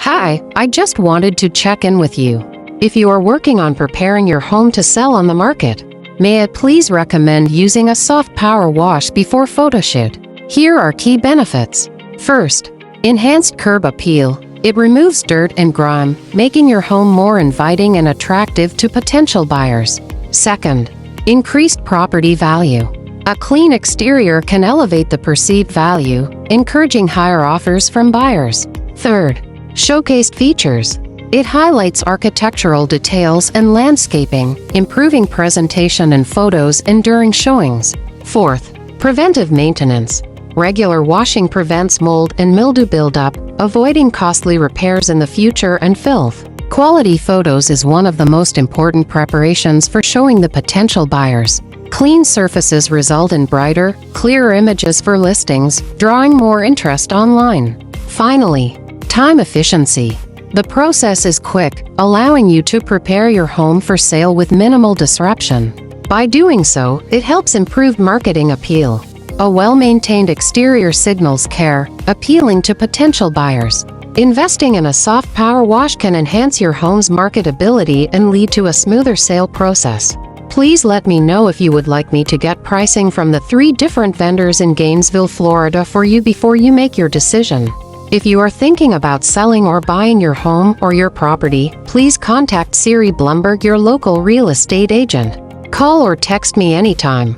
Hi, I just wanted to check in with you. If you are working on preparing your home to sell on the market, may I please recommend using a soft power wash before photoshoot. Here are key benefits. First, enhanced curb appeal. It removes dirt and grime, making your home more inviting and attractive to potential buyers. Second, increased property value. A clean exterior can elevate the perceived value, encouraging higher offers from buyers. Third, showcased features. It highlights architectural details and landscaping, improving presentation in photos and during showings. Fourth, preventive maintenance. Regular washing prevents mold and mildew buildup, avoiding costly repairs in the future and filth. Quality photos is one of the most important preparations for showing the potential buyers. Clean surfaces result in brighter, clearer images for listings, drawing more interest online. Finally, time efficiency. The process is quick, allowing you to prepare your home for sale with minimal disruption. By doing so, it helps improve marketing appeal. A well-maintained exterior signals care, appealing to potential buyers. Investing in a soft power wash can enhance your home's marketability and lead to a smoother sale process. Please let me know if you would like me to get pricing from the 3 different vendors in Gainesville, Florida for you before you make your decision. If you are thinking about selling or buying your home or your property, please contact Siri Blumberg, your local real estate agent. Call or text me anytime.